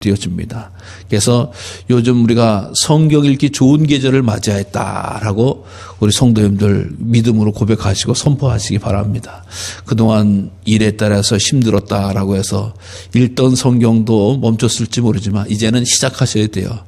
되어집니다. 그래서 요즘 우리가 성경 읽기 좋은 계절을 맞이했다라고 우리 성도님들 믿음으로 고백하시고 선포하시기 바랍니다. 그동안 일에 따라서 힘들었다라고 해서 읽던 성경도 멈췄을지 모르지만 이제는 시작하셔야 돼요.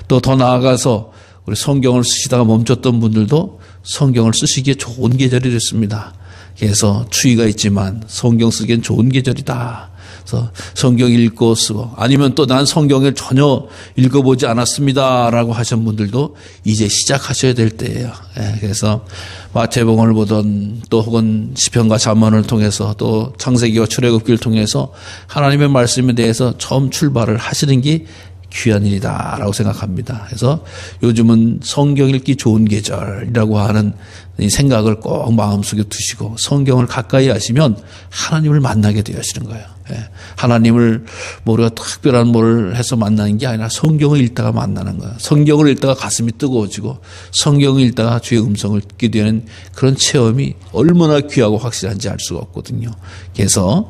또 더 나아가서 우리 성경을 쓰시다가 멈췄던 분들도 성경을 쓰시기에 좋은 계절이 됐습니다. 그래서 추위가 있지만 성경 쓰기엔 좋은 계절이다. 그래서 성경 읽고 쓰고 아니면 또 난 성경을 전혀 읽어보지 않았습니다라고 하신 분들도 이제 시작하셔야 될 때예요. 그래서 마태복음을 보던 또 혹은 시편과 잠언을 통해서 또 창세기와 출애굽기를 통해서 하나님의 말씀에 대해서 처음 출발을 하시는 게 귀한 일이다라고 생각합니다. 그래서 요즘은 성경 읽기 좋은 계절이라고 하는 이 생각을 꼭 마음속에 두시고 성경을 가까이 하시면 하나님을 만나게 되시는 거예요. 하나님을 우리가 특별한 뭘 해서 만나는 게 아니라 성경을 읽다가 만나는 거예요. 성경을 읽다가 가슴이 뜨거워지고 성경을 읽다가 주의 음성을 듣게 되는 그런 체험이 얼마나 귀하고 확실한지 알 수가 없거든요. 그래서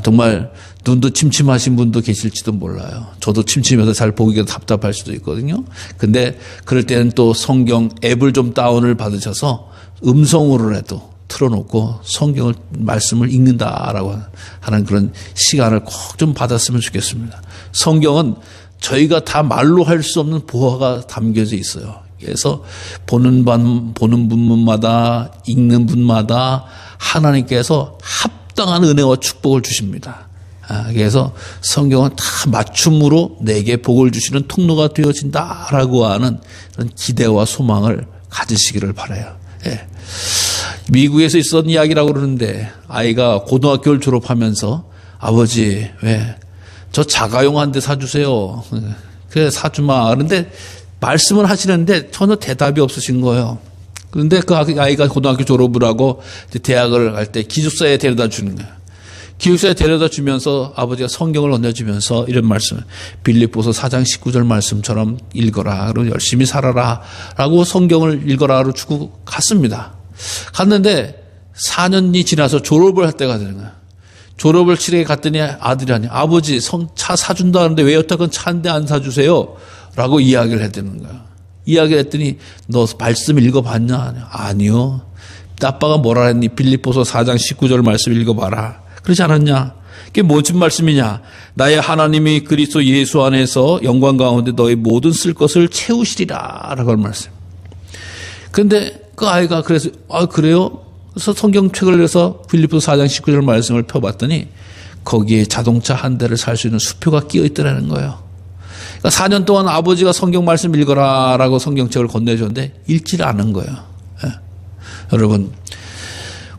정말 눈도 침침하신 분도 계실지도 몰라요. 저도 침침해서 잘 보기가 답답할 수도 있거든요. 근데 그럴 때는 또 성경 앱을 좀 다운을 받으셔서 음성으로라도 틀어놓고 성경을 말씀을 읽는다라고 하는 그런 시간을 꼭 좀 받았으면 좋겠습니다. 성경은 저희가 다 말로 할 수 없는 보화가 담겨져 있어요. 그래서 보는 분마다 읽는 분마다 하나님께서 합당한 은혜와 축복을 주십니다. 그래서 성경은 다 맞춤으로 내게 복을 주시는 통로가 되어진다라고 하는 그런 기대와 소망을 가지시기를 바라요. 미국에서 있었던 이야기라고 그러는데 아이가 고등학교를 졸업하면서 아버지 왜 저 자가용 한 대 사주세요. 그래 사주마. 그런데 말씀을 하시는데 전혀 대답이 없으신 거예요. 그런데 그 아이가 고등학교 졸업을 하고 대학을 갈 때 기숙사에 데려다 주는 거예요. 기숙사에 데려다 주면서 아버지가 성경을 건네주면서 이런 말씀, 빌립보서 4장 19절 말씀처럼 읽어라. 그리고 열심히 살아라. 라고 성경을 읽어라로 주고 갔습니다. 갔는데 4년이 지나서 졸업을 할 때가 되는 거예요. 졸업을 치르게 갔더니 아들이 아니 아버지 차 사준다는데 왜 여태껏 차 한 대 안 사주세요? 라고 이야기를 했다는 거예요. 이야기를 했더니 너 말씀 읽어봤냐? 아니요. 아빠가 뭐라 했니? 빌립보서 4장 19절 말씀 읽어봐라. 그러지 않았냐? 그게 무슨 말씀이냐? 나의 하나님이 그리스도 예수 안에서 영광 가운데 너의 모든 쓸 것을 채우시리라. 라고 할 말씀. 그런데 그 아이가 그래서 그래요? 그래서 성경책을 내서 빌립보서 4장 19절 말씀을 펴봤더니 거기에 자동차 한 대를 살 수 있는 수표가 끼어 있더라는 거예요. 그러니까 4년 동안 아버지가 성경 말씀 읽어라라고 성경책을 건네줬는데 읽지를 않은 거예요. 여러분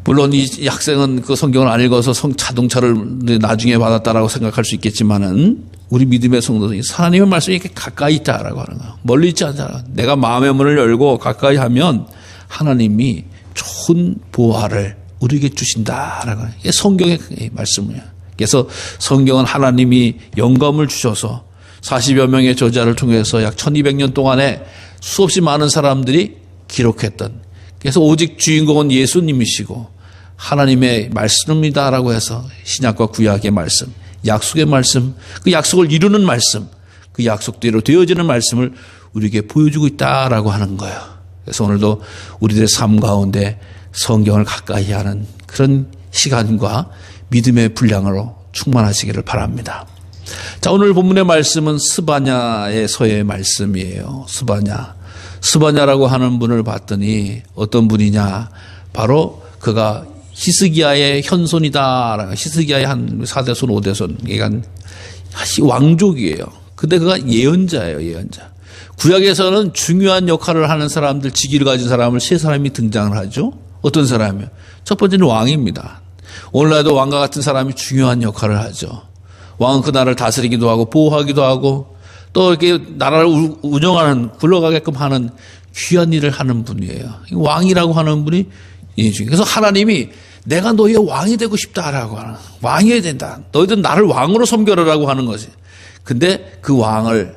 물론 이 학생은 그 성경을 안 읽어서 자동차를 나중에 받았다라고 생각할 수 있겠지만은 우리 믿음의 성도들이 하나님의 말씀이 이렇게 가까이 있다라고 하는 거예요. 멀리 있지 않잖아. 내가 마음의 문을 열고 가까이 하면 하나님이 좋은 보화를 우리에게 주신다라고 하는 게 성경의 말씀이에요. 그래서 성경은 하나님이 영감을 주셔서 40여 명의 저자를 통해서 약 1200년 동안에 수없이 많은 사람들이 기록했던 그래서 오직 주인공은 예수님이시고 하나님의 말씀입니다라고 해서 신약과 구약의 말씀, 약속의 말씀, 그 약속을 이루는 말씀, 그 약속대로 되어지는 말씀을 우리에게 보여주고 있다라고 하는 거예요. 그래서 오늘도 우리들의 삶 가운데 성경을 가까이 하는 그런 시간과 믿음의 분량으로 충만하시기를 바랍니다. 자, 오늘 본문의 말씀은 스바냐에서의 말씀이에요. 스바냐라고 하는 분을 봤더니 어떤 분이냐? 바로 그가 히스기야의 현손이다. 히스기야의 한 4대손, 5대손. 그러니까 왕족이에요. 근데 그가 예언자예요, 예언자. 구약에서는 중요한 역할을 하는 사람들, 직위를 가진 사람을 세 사람이 등장을 하죠. 어떤 사람이요? 첫 번째는 왕입니다. 오늘날도 왕과 같은 사람이 중요한 역할을 하죠. 왕은 그 나라를 다스리기도 하고 보호하기도 하고 또 이렇게 나라를 운영하는, 굴러가게끔 하는 귀한 일을 하는 분이에요. 왕이라고 하는 분이 그래서 하나님이 내가 너희의 왕이 되고 싶다라고 하는, 왕이 해야 된다. 너희들 나를 왕으로 섬겨라라고 하는 것이. 근데 그 왕을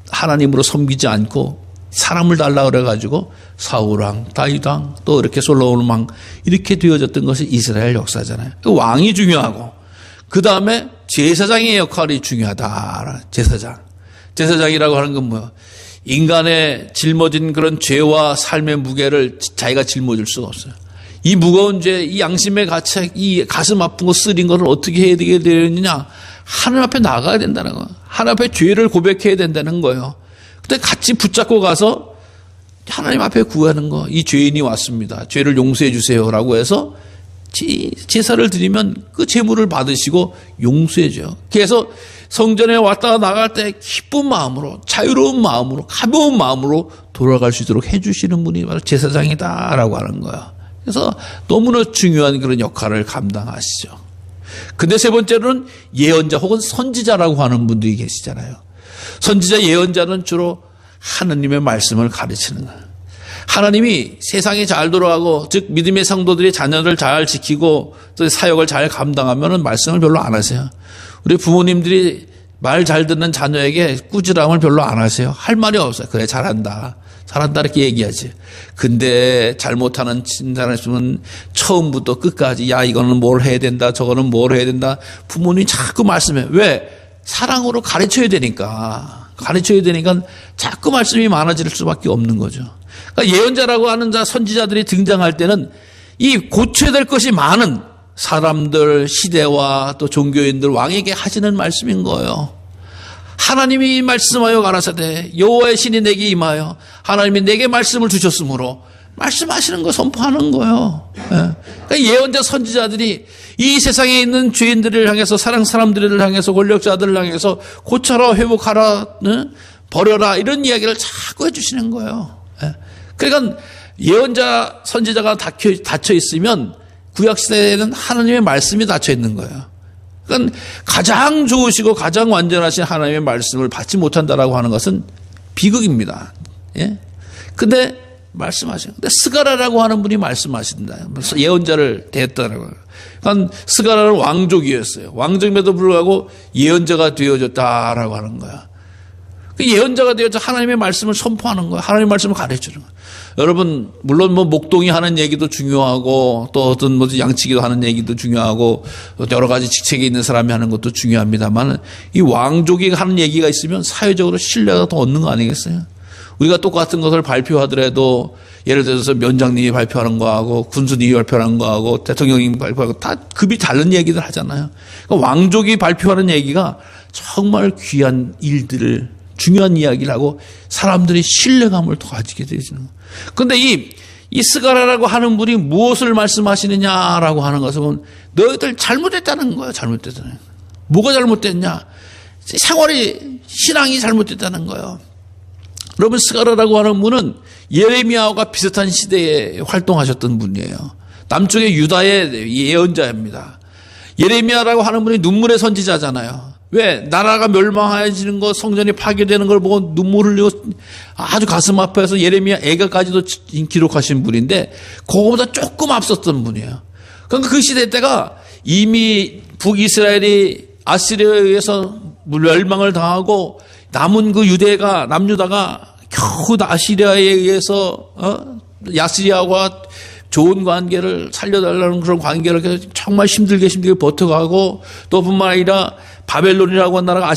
하나님으로 섬기지 않고 사람을 달라 그래가지고 사울왕, 다윗왕, 또 이렇게 솔로몬왕 이렇게 되어졌던 것이 이스라엘 역사잖아요. 왕이 중요하고 그 다음에 제사장의 역할이 중요하다. 제사장이라고 하는 건 뭐야? 인간의 짊어진 그런 죄와 삶의 무게를 자기가 짊어질 수가 없어요. 이 무거운 죄, 이 양심의 가책, 이 가슴 아픈 거 쓰린 거를 어떻게 해야 되느냐? 하나님 앞에 나가야 된다는 거예요. 하나님 앞에 죄를 고백해야 된다는 거예요. 근데 같이 붙잡고 가서 하나님 앞에 구하는 거. 이 죄인이 왔습니다. 죄를 용서해 주세요라고 해서 제사를 드리면 그 제물을 받으시고 용서해 줘요. 그래서 성전에 왔다가 나갈 때 기쁜 마음으로, 자유로운 마음으로, 가벼운 마음으로 돌아갈 수 있도록 해주시는 분이 바로 제사장이다라고 하는 거야. 그래서 너무나 중요한 그런 역할을 감당하시죠. 근데 세 번째로는 예언자 혹은 선지자라고 하는 분들이 계시잖아요. 선지자, 예언자는 주로 하나님의 말씀을 가르치는 거예요. 하나님이 세상이 잘 돌아가고, 즉 믿음의 성도들이 자녀를 잘 지키고 또 사역을 잘 감당하면 말씀을 별로 안 하세요. 우리 부모님들이 말 잘 듣는 자녀에게 꾸지람을 별로 안 하세요. 할 말이 없어요. 그래, 잘한다 이렇게 얘기하지. 근데 잘못하는 사람은 처음부터 끝까지 야, 이거는 뭘 해야 된다, 저거는 뭘 해야 된다. 부모님이 자꾸 말씀해. 왜? 사랑으로 가르쳐야 되니까 자꾸 말씀이 많아질 수밖에 없는 거죠. 그러니까 예언자라고 하는 선지자들이 등장할 때는 이 고쳐야 될 것이 많은 사람들, 시대와 또 종교인들, 왕에게 하시는 말씀인 거예요. 하나님이 말씀하여 가라사대 여호와의 신이 내게 임하여 하나님이 내게 말씀을 주셨으므로 말씀하시는 거 선포하는 거예요. 그러니까 예언자, 선지자들이 이 세상에 있는 죄인들을 향해서, 사람들을 향해서, 권력자들을 향해서 고쳐라, 회복하라, 버려라, 이런 이야기를 자꾸 해주시는 거예요. 그러니까 예언자, 선지자가 닫혀 있으면 구약시대에는 하나님의 말씀이 닫혀 있는 거예요. 그러니까 가장 좋으시고 가장 완전하신 하나님의 말씀을 받지 못한다라고 하는 것은 비극입니다. 예? 근데 말씀하시는. 근데 스가랴라고 하는 분이 말씀하신다. 예언자를 대했다라고. 그러니까 스가랴는 왕족이었어요. 왕족임에도 불구하고 예언자가 되어졌다라고 하는 거야. 예언자가 되어서 하나님의 말씀을 선포하는 거야. 하나님의 말씀을 가르쳐주는 거야. 여러분, 물론 목동이 하는 얘기도 중요하고, 또 어떤 양치기도 하는 얘기도 중요하고, 여러 가지 직책에 있는 사람이 하는 것도 중요합니다만, 이 왕족이 하는 얘기가 있으면 사회적으로 신뢰가 더 얻는 거 아니겠어요? 우리가 똑같은 것을 발표하더라도, 예를 들어서 면장님이 발표하는 거하고, 군수님이 발표하는 거하고, 대통령님이 발표하고, 다 급이 다른 얘기들 하잖아요. 그러니까 왕족이 발표하는 얘기가 정말 귀한 일들을, 중요한 이야기를 하고 사람들이 신뢰감을 더 가지게 되시는 거예요. 그런데 이 스가랴라고 하는 분이 무엇을 말씀하시느냐라고 하는 것은 너희들 잘못했다는 거예요. 잘못됐다는 거예요. 뭐가 잘못됐냐? 생활이, 신앙이 잘못됐다는 거예요. 여러분, 스가랴라고 하는 분은 예레미야와 비슷한 시대에 활동하셨던 분이에요. 남쪽의 유다의 예언자입니다. 예레미야라고 하는 분이 눈물의 선지자잖아요. 왜? 나라가 멸망해지는 거, 성전이 파괴되는 걸 보고 눈물을 흘리고 아주 가슴 아파해서 예레미야 애가까지도 기록하신 분인데, 그거보다 조금 앞섰던 분이에요. 그러니까 그 시대 때가 이미 북이스라엘이 아시리아에 의해서 멸망을 당하고 남은 그 남유다가 겨우 아시리아에 의해서 야시리아와 좋은 관계를 살려달라는 그런 관계를 정말 힘들게 버텨가고, 또 뿐만 아니라 바벨론이라고 하는 나라가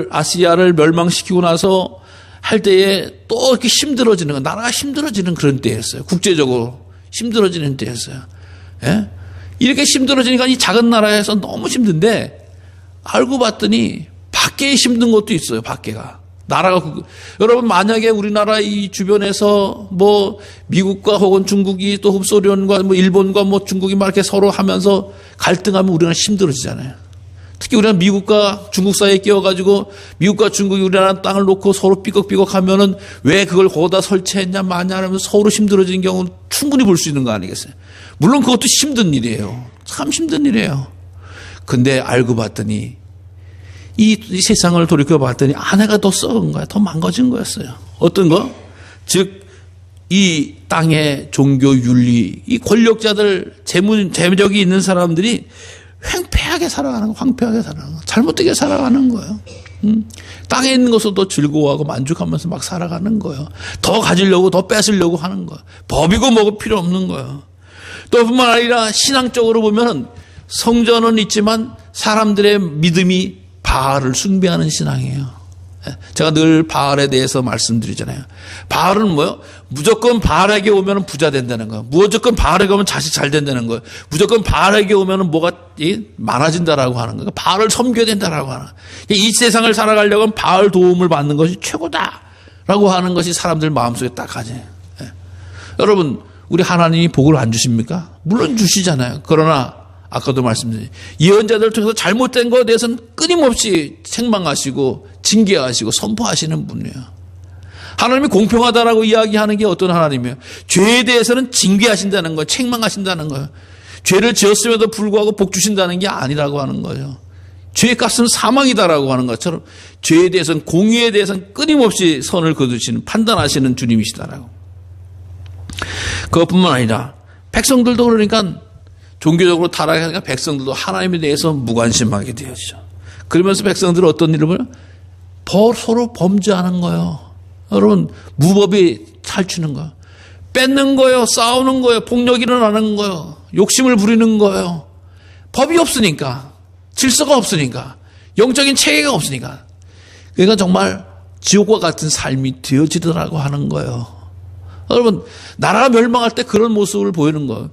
아시리아를 멸망시키고 나서 할 때에 또 이렇게 힘들어지는 거, 나라가 힘들어지는 그런 때였어요. 국제적으로 힘들어지는 때였어요. 예? 이렇게 힘들어지니까 이 작은 나라에서 너무 힘든데, 알고 봤더니 밖에 힘든 것도 있어요. 밖에가. 여러분, 만약에 우리나라 이 주변에서 미국과 혹은 중국이 또 흡소련과 일본과 중국이 막 이렇게 서로 하면서 갈등하면 우리나라 힘들어지잖아요. 특히 우리나라 미국과 중국 사이에 끼어가지고 미국과 중국이 우리나라 땅을 놓고 서로 삐걱삐걱 하면은 왜 그걸 거기다 설치했냐 마냐 하면서 서로 힘들어지는 경우는 충분히 볼 수 있는 거 아니겠어요? 물론 그것도 힘든 일이에요. 참 힘든 일이에요. 근데 알고 봤더니 이 세상을 돌이켜 봤더니 아내가 더 썩은 거야. 더 망가진 거였어요. 어떤 거? 즉, 이 땅의 종교 윤리, 이 권력자들, 재적이 있는 사람들이 황폐하게 살아가는 거, 잘못되게 살아가는 거예요. 땅에 있는 것을 더 즐거워하고 만족하면서 막 살아가는 거예요. 더 가지려고, 더 뺏으려고 하는 거예요. 법이고 뭐고 필요 없는 거예요. 또 뿐만 아니라 신앙적으로 보면 성전은 있지만 사람들의 믿음이 바알을 숭배하는 신앙이에요. 제가 늘 바알에 대해서 말씀드리잖아요. 바알은 뭐요? 무조건 바알에게 오면 부자 된다는 거예요. 무조건 바알에게 오면 자식 잘 된다는 거예요. 무조건 바알에게 오면 뭐가 많아진다라고 하는 거예요. 바알을 섬겨야 된다라고 하는 거예요. 이 세상을 살아가려면 바알 도움을 받는 것이 최고다라고 하는 것이 사람들 마음속에 딱 가지. 여러분, 우리 하나님이 복을 안 주십니까? 물론 주시잖아요. 그러나 아까도 말씀드린 예언자들을 통해서 잘못된 것에 대해서는 끊임없이 책망하시고 징계하시고 선포하시는 분이에요. 하나님이 공평하다라고 이야기하는 게 어떤 하나님이에요? 죄에 대해서는 징계하신다는 거예요. 책망하신다는 거예요. 죄를 지었음에도 불구하고 복 주신다는 게 아니라고 하는 거예요. 죄의 값은 사망이다라고 하는 것처럼 죄에 대해서는, 공의에 대해서는 끊임없이 선을 거두시는, 판단하시는 주님이시다라고. 그것뿐만 아니라 백성들도 그러니까 종교적으로 타락하니까 백성들도 하나님에 대해서 무관심하게 되어지죠. 그러면서 백성들은 어떤 일을 보면 서로 범죄하는 거예요. 여러분, 무법이 살추는 거예요. 뺏는 거예요. 싸우는 거예요. 폭력이 일어나는 거예요. 욕심을 부리는 거예요. 법이 없으니까, 질서가 없으니까, 영적인 체계가 없으니까. 그러니까 정말 지옥과 같은 삶이 되어지더라고 하는 거예요. 여러분, 나라가 멸망할 때 그런 모습을 보이는 거예요.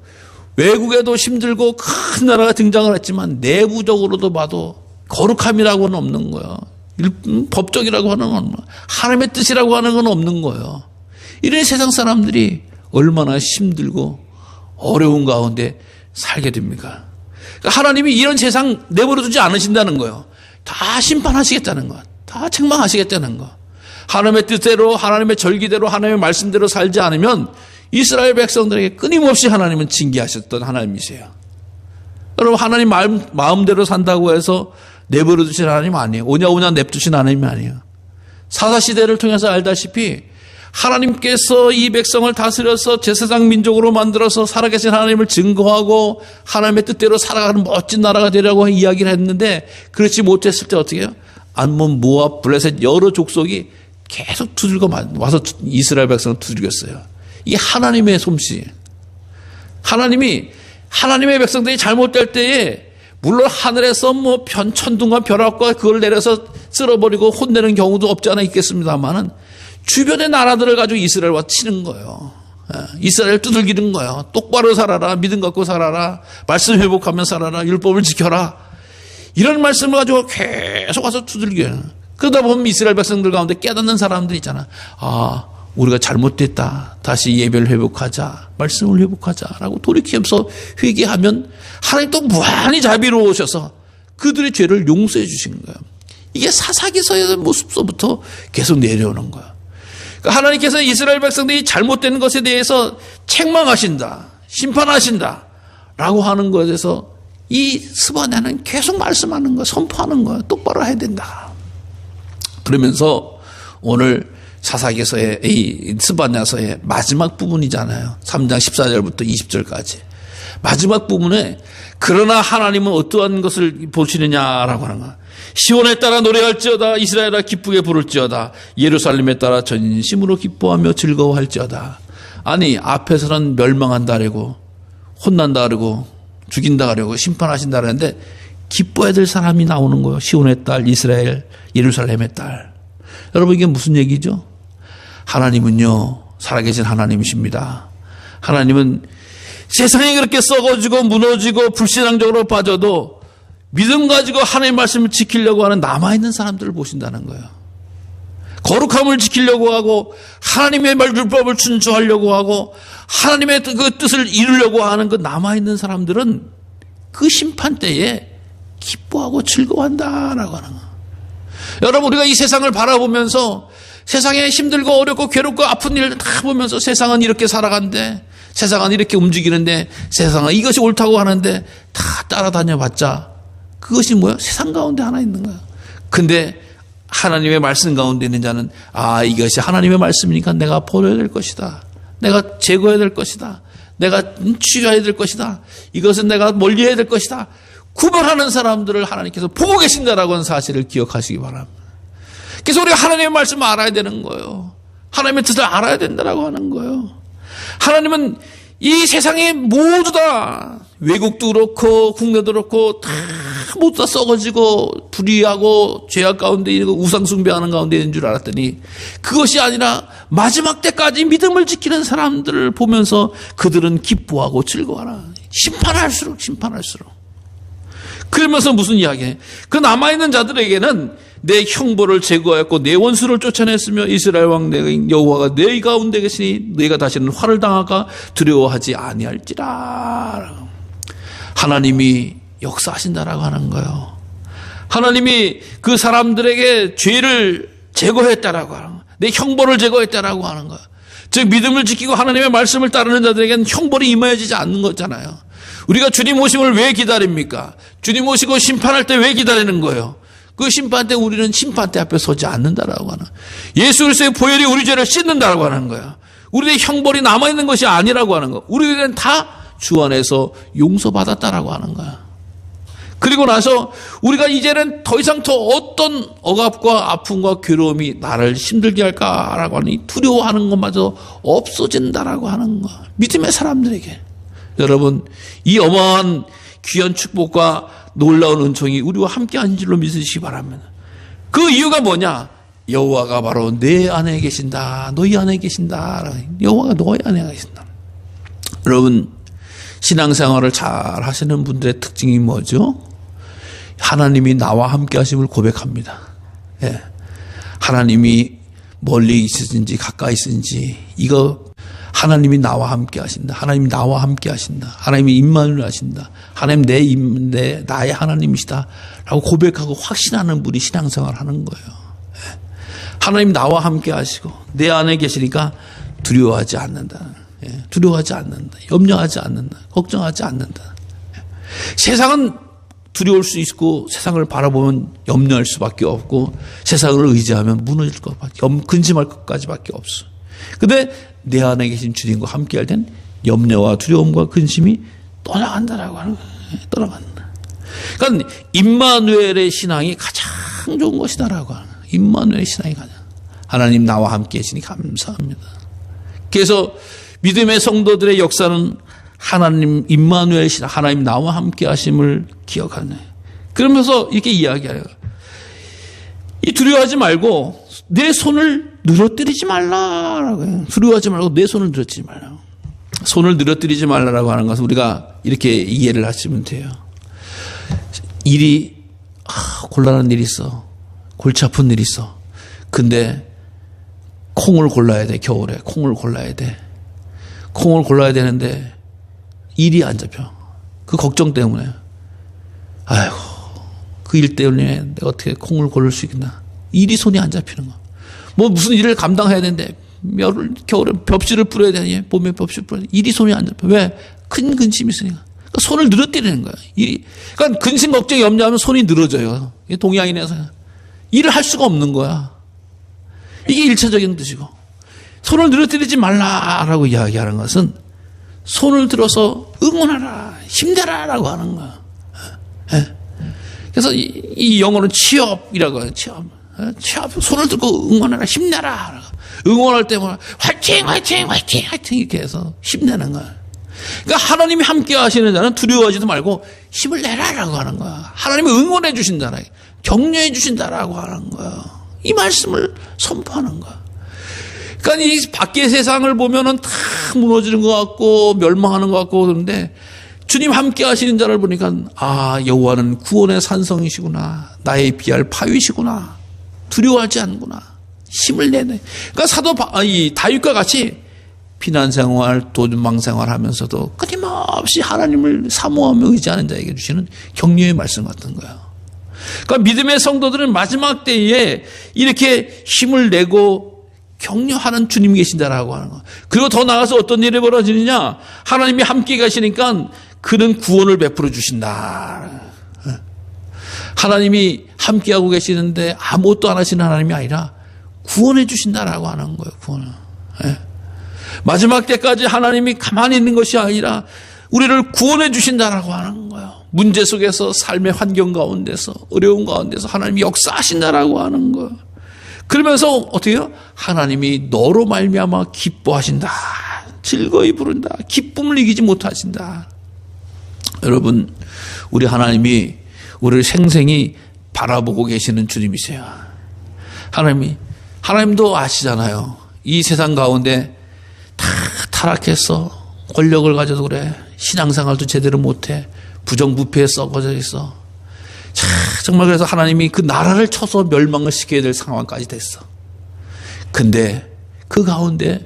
외국에도 힘들고 큰 나라가 등장을 했지만 내부적으로도 봐도 거룩함이라고는 없는 거예요. 법적이라고 하는 건, 하나님의 뜻이라고 하는 건 없는 거예요. 이런 세상 사람들이 얼마나 힘들고 어려운 가운데 살게 됩니까? 그러니까 하나님이 이런 세상 내버려 두지 않으신다는 거예요. 다 심판하시겠다는 거, 다 책망하시겠다는 거. 하나님의 뜻대로, 하나님의 절기대로, 하나님의 말씀대로 살지 않으면 이스라엘 백성들에게 끊임없이 하나님은 징계하셨던 하나님이세요. 여러분, 하나님 마음대로 산다고 해서 내버려 두신 하나님 아니에요. 오냐오냐 냅두신 하나님이 아니에요. 사사시대를 통해서 알다시피 하나님께서 이 백성을 다스려서 제사장 민족으로 만들어서 살아계신 하나님을 증거하고 하나님의 뜻대로 살아가는 멋진 나라가 되려고 이야기를 했는데, 그렇지 못했을 때 어떻게 해요? 암몬, 모압, 블레셋 여러 족속이 계속 두들겨 와서 이스라엘 백성을 두들겼어요. 이게 하나님의 솜씨예요. 하나님의 백성들이 잘못될 때에 물론 하늘에서 뭐 천둥과 벼락과 그걸 내려서 쓸어버리고 혼내는 경우도 없지 않아 있겠습니다만은 주변의 나라들을 가지고 이스라엘과 치는 거예요. 이스라엘 두들기는 거예요. 똑바로 살아라. 믿음 갖고 살아라. 말씀 회복하며 살아라. 율법을 지켜라. 이런 말씀을 가지고 계속 와서 두들겨요. 그러다 보면 이스라엘 백성들 가운데 깨닫는 사람들 있잖아. 아, 우리가 잘못됐다. 다시 예배를 회복하자. 말씀을 회복하자라고 돌이키면서 회개하면 하나님 또 무한히 자비로우셔서 그들의 죄를 용서해 주신 거예요. 이게 사사기서의 모습서부터 계속 내려오는 거예요. 그러니까 하나님께서 이스라엘 백성들이 잘못된 것에 대해서 책망하신다. 심판하신다. 라고 하는 것에서 이 스바냐는 계속 말씀하는 거예요. 선포하는 거예요. 똑바로 해야 된다. 그러면서 오늘 사사기서의 이 스바냐서의 마지막 부분이잖아요. 3장 14절부터 20절까지. 마지막 부분에 그러나 하나님은 어떠한 것을 보시느냐라고 하는 거예요. 시온에 따라 노래할지어다. 이스라엘아 기쁘게 부를지어다. 예루살렘에 따라 전심으로 기뻐하며 즐거워할지어다. 아니, 앞에서는 멸망한다 그러고 혼난다 그러고 죽인다 그러고 심판하신다 그러는데 기뻐해야 될 사람이 나오는 거예요. 시온의 딸, 이스라엘, 예루살렘의 딸. 여러분, 이게 무슨 얘기죠? 하나님은요, 살아계신 하나님이십니다. 하나님은 세상이 그렇게 썩어지고 무너지고 불신앙적으로 빠져도 믿음 가지고 하나님의 말씀을 지키려고 하는 남아있는 사람들을 보신다는 거예요. 거룩함을 지키려고 하고 하나님의 율법을 준수하려고 하고 하나님의 그 뜻을 이루려고 하는 그 남아있는 사람들은 그 심판 때에 기뻐하고 즐거워한다라고 하는 거예요. 여러분, 우리가 이 세상을 바라보면서 세상에 힘들고 어렵고 괴롭고 아픈 일을 다 보면서 세상은 이렇게 살아간대, 세상은 이렇게 움직이는데, 세상은 이것이 옳다고 하는데 다 따라다녀봤자 그것이 뭐야? 세상 가운데 하나 있는 거야. 근데 하나님의 말씀 가운데 있는 자는 아, 이것이 하나님의 말씀이니까 내가 버려야 될 것이다. 내가 제거해야 될 것이다. 내가 취해야 될 것이다. 이것은 내가 멀리해야 될 것이다. 구별하는 사람들을 하나님께서 보고 계신다라고 하는 사실을 기억하시기 바랍니다. 그래서 우리가 하나님의 말씀을 알아야 되는 거예요. 하나님의 뜻을 알아야 된다라고 하는 거예요. 하나님은 이 세상에 모두 다 외국도 그렇고 국내도 그렇고 다 모두 다 썩어지고 불의하고 죄악 가운데 있고 우상 숭배하는 가운데 있는 줄 알았더니 그것이 아니라 마지막 때까지 믿음을 지키는 사람들을 보면서 그들은 기뻐하고 즐거워하라. 심판할수록 그러면서 무슨 이야기해? 그 남아있는 자들에게는 내 형벌을 제거하였고 내 원수를 쫓아냈으며 이스라엘 왕 여호와가 내 가운데 계시니 너희가 다시는 화를 당할까 두려워하지 아니할지라. 하나님이 역사하신다라고 하는 거예요. 하나님이 그 사람들에게 죄를 제거했다라고 하는 거예요. 내 형벌을 제거했다라고 하는 거예요. 즉 믿음을 지키고 하나님의 말씀을 따르는 자들에게는 형벌이 임하여지지 않는 거잖아요. 우리가 주님 오심을 왜 기다립니까? 주님 오시고 심판할 때 왜 기다리는 거예요? 그 심판 때 우리는 심판대 앞에 서지 않는다라고 하는, 예수 그리스도의 보혈이 우리 죄를 씻는다라고 하는 거야. 우리의 형벌이 남아있는 것이 아니라고 하는 거. 우리는 다 주 안에서 용서받았다라고 하는 거야. 그리고 나서 우리가 이제는 더 이상 더 어떤 억압과 아픔과 괴로움이 나를 힘들게 할까라고 하는 이 두려워하는 것마저 없어진다라고 하는 거. 믿음의 사람들에게. 여러분, 이 어마어마한 귀한 축복과 놀라운 은총이 우리와 함께 한 줄로 믿으시기 바랍니다. 그 이유가 뭐냐? 여호와가 바로 내 안에 계신다. 너희 안에 계신다. 여호와가 너희 안에 계신다. 여러분, 신앙생활을 잘 하시는 분들의 특징이 뭐죠? 하나님이 나와 함께 하심을 고백합니다. 예. 하나님이 멀리 있으신지 가까이 있으신지 이거 하나님이 나와 함께 하신다. 하나님이 나와 함께 하신다. 하나님이 임마누엘 하신다. 하나님 나의 하나님이시다. 라고 고백하고 확신하는 분이 신앙생활을 하는 거예요. 예. 하나님 나와 함께 하시고 내 안에 계시니까 두려워하지 않는다. 예. 두려워하지 않는다. 염려하지 않는다. 걱정하지 않는다. 예. 세상은 두려울 수 있고 세상을 바라보면 염려할 수밖에 없고 세상을 의지하면 무너질 것밖에 근심할 것까지밖에 없어. 근데 내 안에 계신 주님과 함께할 땐 염려와 두려움과 근심이 떠나간다라고 하는 거예요. 떠나간다. 그러니까 임마누엘의 신앙이 가장 좋은 것이다라고 하는 거예요. 임마누엘의 신앙이 가장. 하나님 나와 함께 계시니 감사합니다. 그래서 믿음의 성도들의 역사는 하나님 임마누엘 신앙, 하나님 나와 함께 하심을 기억하네. 그러면서 이렇게 이야기해요. 이 두려워하지 말고 내 손을 늘어뜨리지 말라라고 해요. 두려워하지 말고 내 손을 늘어뜨리지 말라. 손을 늘어뜨리지 말라라고 하는 것은 우리가 이렇게 이해를 하시면 돼요. 일이 곤란한 일이 있어. 골치 아픈 일이 있어. 근데 콩을 골라야 돼. 겨울에 콩을 골라야 돼. 콩을 골라야 되는데 일이 안 잡혀. 그 걱정 때문에. 아이고, 그 일 때문에 내가 어떻게 콩을 고를 수 있겠나. 일이 손이 안 잡히는 거. 뭐 무슨 일을 감당해야 되는데 겨울에 벽지를 뿌려야 되니 봄에 벽지를 뿌려야 되니 일이 손이 안 잡혀. 왜? 큰 근심이 있으니까. 그러니까 손을 늘어뜨리는 거야. 그러니까 근심 걱정 염려하면 손이 늘어져요. 동양인에서 일을 할 수가 없는 거야. 이게 1차적인 뜻이고, 손을 늘어뜨리지 말라라고 이야기하는 것은 손을 들어서 응원하라, 힘내라라고 하는 거야. 그래서 이 영어는 취업이라고 해요. 취업. 손을 들고 응원하라, 힘내라. 응원할 때마다 화이팅, 화이팅, 화이팅, 화이팅 이렇게 해서 힘내는 거야. 그러니까 하나님이 함께 하시는 자는 두려워하지도 말고 힘을 내라라고 하는 거야. 하나님이 응원해 주신다라, 격려해 주신다라고 하는 거야. 이 말씀을 선포하는 거야. 그러니까 이 밖의 세상을 보면은 다 무너지는 것 같고 멸망하는 것 같고 그런데 주님 함께 하시는 자를 보니까 여호와는 구원의 산성이시구나. 나의 비할 파위시구나. 두려워하지 않구나. 힘을 내네. 그러니까 사도 다윗과 같이 피난생활, 도망생활 하면서도 끊임없이 하나님을 사모하며 의지하는 자에게 주시는 격려의 말씀 같은 거예요. 그러니까 믿음의 성도들은 마지막 때에 이렇게 힘을 내고 격려하는 주님이 계신다라고 하는 거. 그리고 더 나아가서 어떤 일이 벌어지느냐? 하나님이 함께 가시니까 그는 구원을 베풀어 주신다. 하나님이 함께하고 계시는데 아무것도 안 하시는 하나님이 아니라 구원해 주신다라고 하는 거예요. 구원을. 마지막 때까지 하나님이 가만히 있는 것이 아니라 우리를 구원해 주신다라고 하는 거예요. 문제 속에서 삶의 환경 가운데서 어려운 가운데서 하나님이 역사하신다라고 하는 거예요. 그러면서 어떻게 해요? 하나님이 너로 말미암아 기뻐하신다. 즐거이 부른다. 기쁨을 이기지 못하신다. 여러분, 우리 하나님이 우리를 생생히 바라보고 계시는 주님이세요. 하나님도 아시잖아요. 이 세상 가운데 다 타락했어. 권력을 가져도 그래. 신앙생활도 제대로 못해. 부정부패에 썩어져 있어. 정말 그래서 하나님이 그 나라를 쳐서 멸망을 시켜야 될 상황까지 됐어. 근데 그 가운데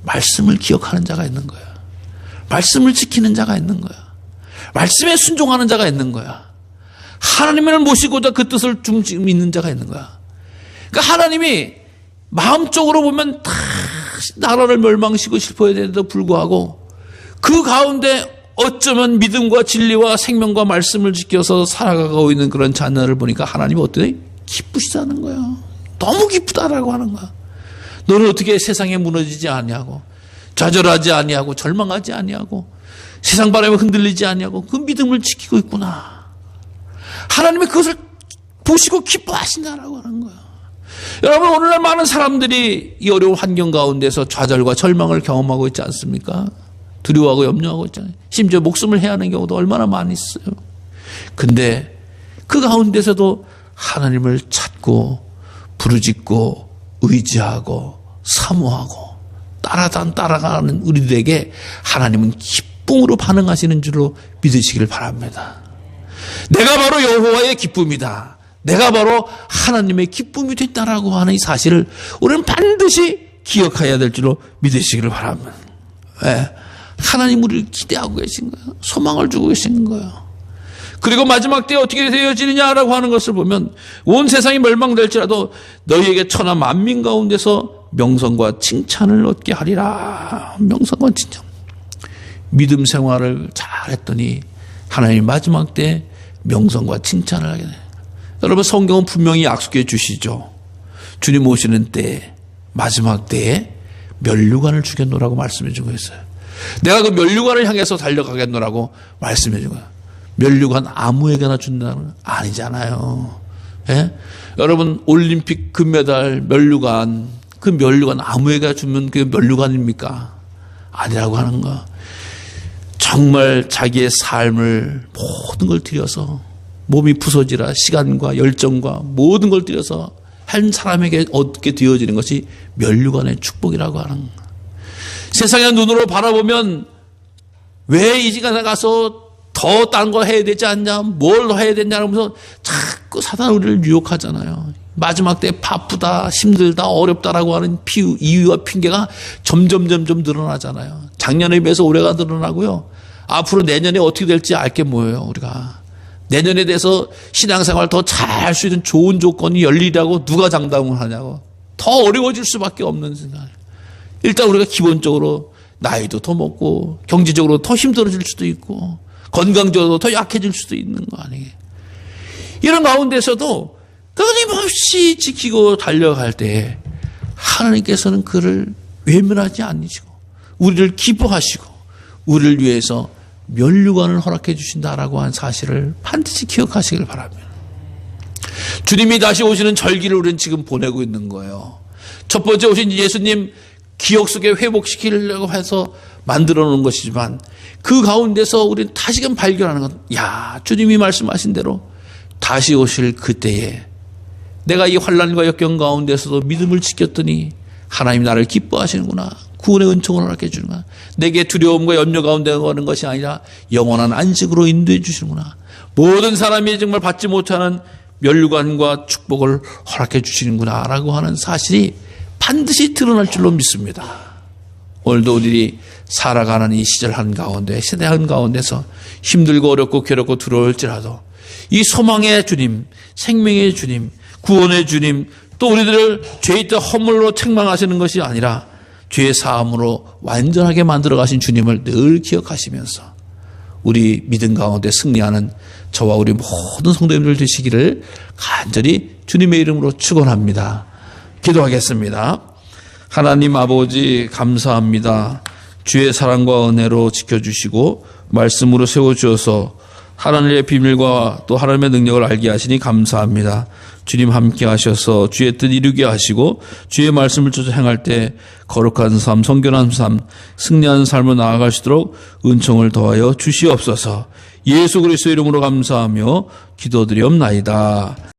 말씀을 기억하는 자가 있는 거야. 말씀을 지키는 자가 있는 거야. 말씀에 순종하는 자가 있는 거야. 하나님을 모시고자 그 뜻을 중심 있는 자가 있는 거야. 그러니까 하나님이 마음적으로 보면 다 나라를 멸망시키고 싶어야 되는데도 불구하고 그 가운데 어쩌면 믿음과 진리와 생명과 말씀을 지켜서 살아가고 있는 그런 자녀를 보니까 하나님이 어떠니? 기쁘시다는 거야. 너무 기쁘다라고 하는 거야. 너는 어떻게 세상에 무너지지 아니하고 좌절하지 아니하고 절망하지 아니하고 세상 바람에 흔들리지 아니하고 그 믿음을 지키고 있구나. 하나님이 그것을 보시고 기뻐하신다라고 하는 거야. 여러분, 오늘날 많은 사람들이 이 어려운 환경 가운데서 좌절과 절망을 경험하고 있지 않습니까? 두려워하고 염려하고 있잖아요. 심지어 목숨을 해야 하는 경우도 얼마나 많이 있어요. 근데 그 가운데서도 하나님을 찾고 부르짖고 의지하고 사모하고 따라가는 우리들에게 하나님은 기쁨으로 반응하시는 줄로 믿으시길 바랍니다. 내가 바로 여호와의 기쁨이다. 내가 바로 하나님의 기쁨이 됐다라고 하는 이 사실을 우리는 반드시 기억해야 될 줄로 믿으시기를 바랍니다. 네. 하나님 우리를 기대하고 계신 거예요. 소망을 주고 계신 거예요. 그리고 마지막 때에 어떻게 되어지느냐라고 하는 것을 보면 온 세상이 멸망될지라도 너희에게 천하 만민 가운데서 명성과 칭찬을 얻게 하리라. 명성과 칭찬. 믿음 생활을 잘했더니 하나님 마지막 때에 명성과 칭찬을 하게 돼요. 여러분, 성경은 분명히 약속해 주시죠. 주님 오시는 때 마지막 때에 면류관을 주겠노라고 말씀해 주고 있어요. 내가 그 면류관을 향해서 달려가겠노라고 말씀해 주고 있어요. 면류관 아무에게나 준다는 건 아니잖아요. 예? 여러분, 올림픽 금메달 면류관, 그 면류관 아무에게나 주면 그게 면류관입니까? 아니라고 하는 거. 정말 자기의 삶을 모든 걸 들여서 몸이 부서지라 시간과 열정과 모든 걸 들여서 한 사람에게 얻게 되어지는 것이 면류관의 축복이라고 하는 거. 세상의 눈으로 바라보면 왜 이 시간에 가서 더 다른 거 해야 되지 않냐, 뭘 더 해야 되냐 하면서 자꾸 사단 우리를 유혹하잖아요. 마지막 때 바쁘다, 힘들다, 어렵다라고 하는 이유와 핑계가 점점 늘어나잖아요. 작년에 비해서 올해가 늘어나고요. 앞으로 내년에 어떻게 될지 알게 뭐예요, 우리가. 내년에 대해서 신앙생활 더 잘 할 수 있는 좋은 조건이 열리라고 누가 장담을 하냐고. 더 어려워질 수밖에 없는 생각. 일단 우리가 기본적으로 나이도 더 먹고 경제적으로 더 힘들어질 수도 있고 건강적으로 더 약해질 수도 있는 거 아니에요. 이런 가운데서도 끊임없이 지키고 달려갈 때 하나님께서는 그를 외면하지 않으시고 우리를 기뻐하시고 우리를 위해서 면류관을 허락해 주신다라고 한 사실을 반드시 기억하시길 바랍니다. 주님이 다시 오시는 절기를 우리는 지금 보내고 있는 거예요. 첫 번째 오신 예수님 기억 속에 회복시키려고 해서 만들어 놓은 것이지만 그 가운데서 우리는 다시금 발견하는 것, 야, 주님이 말씀하신 대로 다시 오실 그때에 내가 이 환난과 역경 가운데서도 믿음을 지켰더니 하나님이 나를 기뻐하시는구나. 구원의 은총을 허락해 주는구나. 내게 두려움과 염려 가운데 가는 것이 아니라 영원한 안식으로 인도해 주시는구나. 모든 사람이 정말 받지 못하는 면류관과 축복을 허락해 주시는구나 라고 하는 사실이 반드시 드러날 줄로 믿습니다. 오늘도 우리들이 살아가는 이 시절 한가운데 세대 한가운데서 힘들고 어렵고 괴롭고 두려울지라도 이 소망의 주님, 생명의 주님, 구원의 주님, 또 우리들을 죄 있다 허물로 책망하시는 것이 아니라 죄의 사함으로 완전하게 만들어 가신 주님을 늘 기억하시면서 우리 믿음 가운데 승리하는 저와 우리 모든 성도님들 되시기를 간절히 주님의 이름으로 축원합니다. 기도하겠습니다. 하나님 아버지 감사합니다. 주의 사랑과 은혜로 지켜주시고 말씀으로 세워주셔서 하나님의 비밀과 또 하나님의 능력을 알게 하시니 감사합니다. 주님 함께 하셔서 주의 뜻 이루게 하시고 주의 말씀을 쫓아 행할 때 거룩한 삶, 성결한 삶, 승리하는 삶을 나아갈 수 있도록 은총을 더하여 주시옵소서. 예수 그리스도의 이름으로 감사하며 기도드리옵나이다.